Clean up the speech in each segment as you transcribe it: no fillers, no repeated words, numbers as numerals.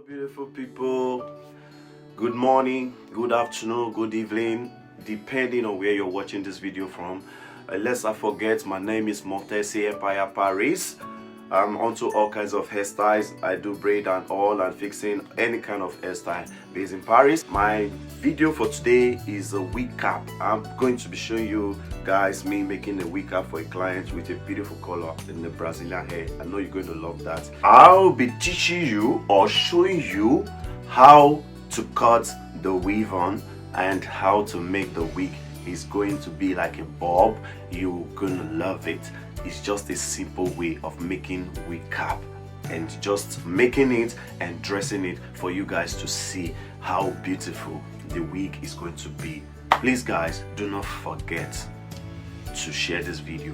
Beautiful people, good morning, good afternoon, good evening, depending on where you're watching this video from. Lest I forget, my name is Montessyempire Paris. I'm onto all kinds of hairstyles. I do braid and all, and fixing any kind of hairstyle based in Paris. My video for today is a wig cap. I'm going to be showing you guys me making a wig cap for a client with a beautiful color in the Brazilian hair. I know you're going to love that. I'll be teaching you or showing you how to cut the weave on and how to make the wig. It's going to be like a bob. You're gonna love it. It's just a simple way of making wig cap and just making it and dressing it for you guys to see how beautiful the wig is going to be. Please guys, do not forget to share this video.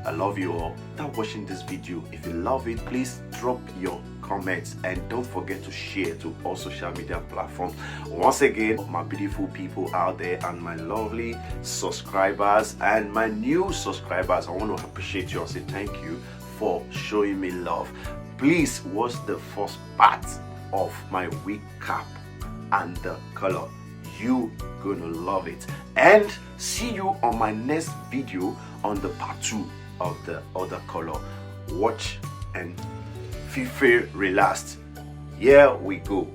I love you all that watching this video. If you love it, please drop your comments and don't forget to share to all social media platforms. Once again, my beautiful people out there and my lovely subscribers and my new subscribers, I want to appreciate you and say thank you for showing me love. Please watch the first part of my wig cap and the color. You gonna love it, and see you on my next video on the part 2 of the other color. Watch and feel relaxed. Here we go.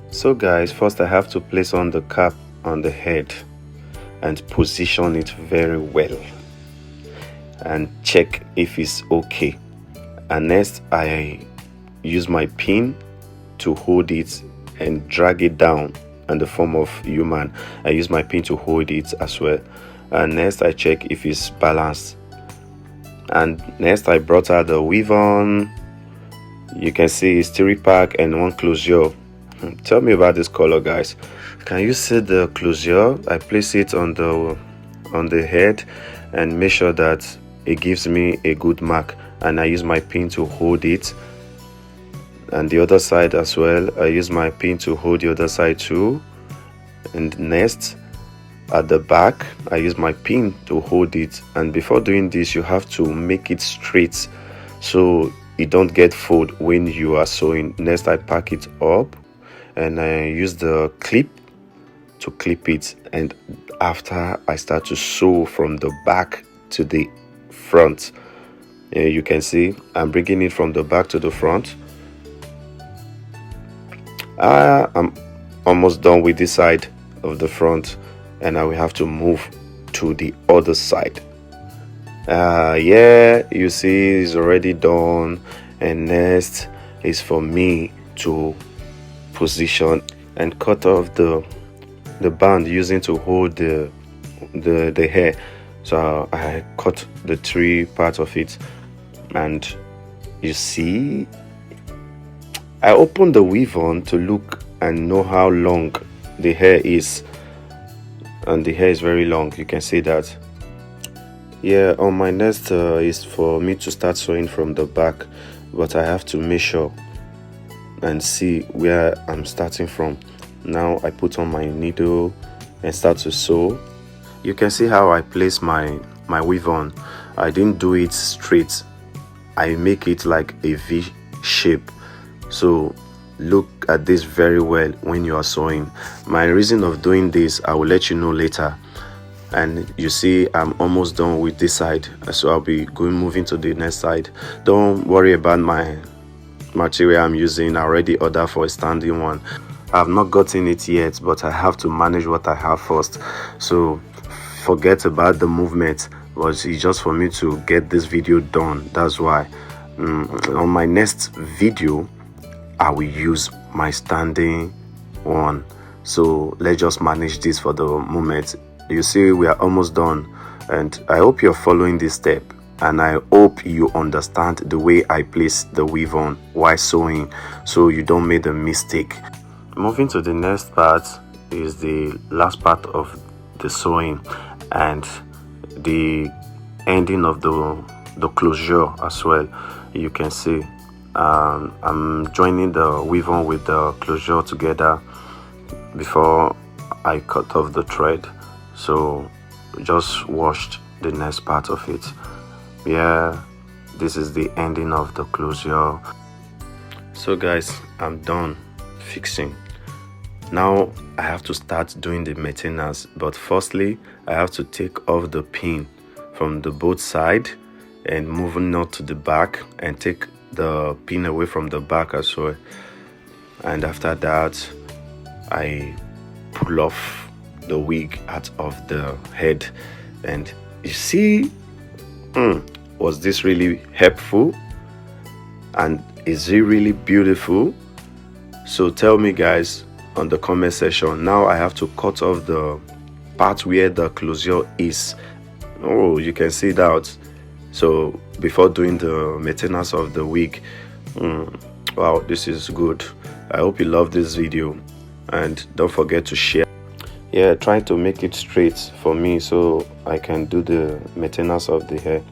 So guys, first I have to place on the cap on the head and position it very well and check if it's okay. And next I use my pin to hold it and drag it down in the form of human. I use my pin to hold it as well. And next I check if it's balanced. And next I brought out the weave on. You can see it's 3 pack and 1 closure. Tell me about this color, guys. Can you see the closure? I place it on the head and make sure that it gives me a good mark, and I use my pin to hold it. And the other side as well, I use my pin to hold the other side too. And next at the back, I use my pin to hold it. And before doing this, you have to make it straight so it don't get fold when you are sewing. Next I pack it up and I use the clip to clip it, and after I start to sew from the back to the front. You can see I'm bringing it from the back to the front. I'm almost done with this side of the front, and now we have to move to the other side. Yeah, you see it's already done, and next is for me to position and cut off the band using to hold the hair. So I cut the 3 parts of it, and you see I opened the weave on to look and know how long the hair is, and the hair is very long. You can see that. Yeah, on my next is for me to start sewing from the back, but I have to measure and see where I'm starting from. Now I put on my needle and start to sew. You can see how I place my weave on. I didn't do it straight. I make it like a V shape. So look at this very well when you are sewing. My reason of doing this, I will let you know later. And you see I'm almost done with this side, so I'll be moving to the next side. Don't worry about my material I'm using. I already ordered for a standing one. I've not gotten it yet, but I have to manage what I have first. So forget about the movement, but it's just for me to get this video done. That's why on my next video I will use my standing one. So let's just manage this for the moment. You see we are almost done, and I hope you're following this step, and I hope you understand the way I place the weave on while sewing, so you don't make a mistake. Moving to the next part is the last part of the sewing and the ending of the closure as well. You can see I'm joining the weave on with the closure together before I cut off the thread. So just watch the next part of it. Yeah, this is the ending of the closure. So guys, I'm done fixing. Now I have to start doing the maintenance, but firstly I have to take off the pin from the both side and moving out to the back and take the pin away from the back as well. And after that I pull off the wig out of the head. And you see, was this really helpful? And is it really beautiful? So tell me guys on the comment section. Now I have to cut off the part where the closure is. Oh, you can see that. So before doing the maintenance of the wig, wow, this is good. I hope you love this video, and don't forget to share. Yeah, try to make it straight for me so I can do the maintenance of the hair.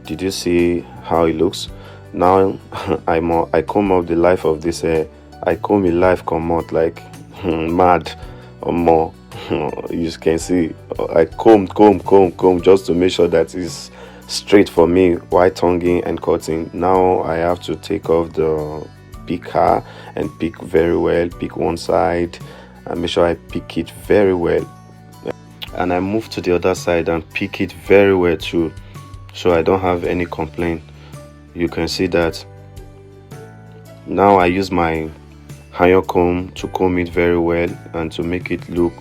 Did you see how it looks? Now I comb up the life of this hair. I comb it life come out like mad or more. You can see I comb just to make sure that it's straight for me while tonguing and cutting. Now I have to take off the picker and pick very well, pick one side and make sure I pick it very well, and I move to the other side and pick it very well too, so I don't have any complaint. You can see that. Now I use my iron comb to comb it very well and to make it look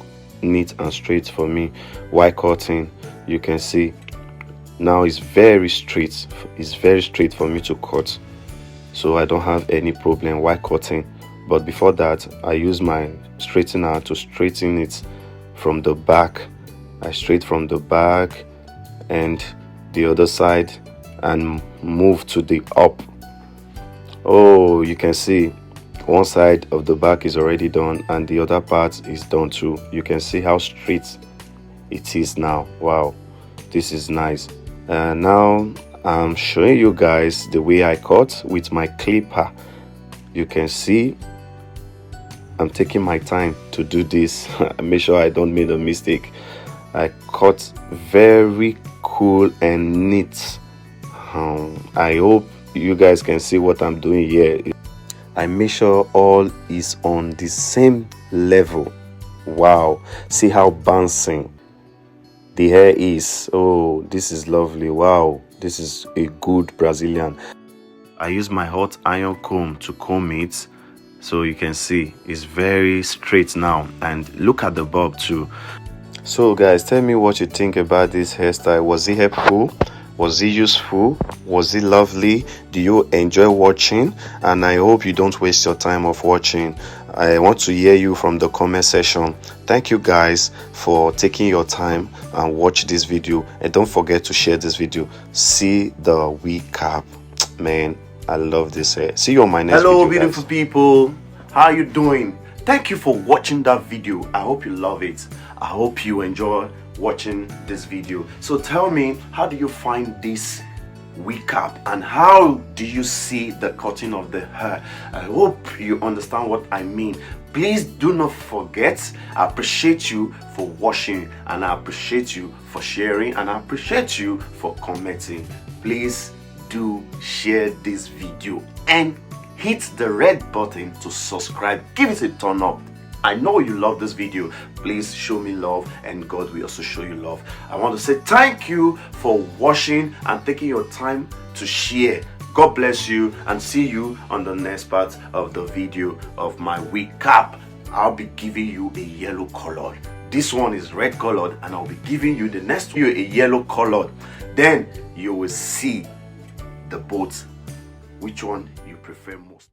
neat and straight for me while cutting. You can see now it's very straight. It's very straight for me to cut, so I don't have any problem while cutting. But before that I use my straightener to straighten it from the back. I straight from the back and the other side and move to the up. Oh, you can see one side of the back is already done and the other part is done too. You can see how straight it is now. Wow, this is nice. Now I'm showing you guys the way I cut with my clipper. You can see I'm taking my time to do this. Make sure I don't make a mistake. I cut very cool and neat. I hope you guys can see what I'm doing here. I make sure all is on the same level. Wow, see how bouncing the hair is. Oh, this is lovely. Wow, this is a good Brazilian. I use my hot iron comb to comb it, so you can see it's very straight now. And look at the bob too. So guys, tell me what you think about this hairstyle. Was it helpful? Was it useful? Was it lovely? Do you enjoy watching? And I hope you don't waste your time of watching. I want to hear you from the comment section. Thank you guys for taking your time and watch this video, and don't forget to share this video. See the wig cap. Man, I love this hair. See you on my next video. Hello beautiful people, how you doing? Thank you for watching that video. I hope you love it. I hope you enjoy watching this video. So tell me, how do you find this wig cap and how do you see the cutting of the hair? I hope you understand what I mean. Please do not forget, I appreciate you for watching, and I appreciate you for sharing, and I appreciate you for commenting. Please do share this video and hit the red button to subscribe. Give it a thumb up. I know you love this video. Please show me love, and God will also show you love. I want to say thank you for watching and taking your time to share. God bless you, and see you on the next part of the video of my wig cap. I'll be giving you a yellow color. This one is red colored, and I'll be giving you the next one a yellow colored. Then you will see the both, which one you prefer most.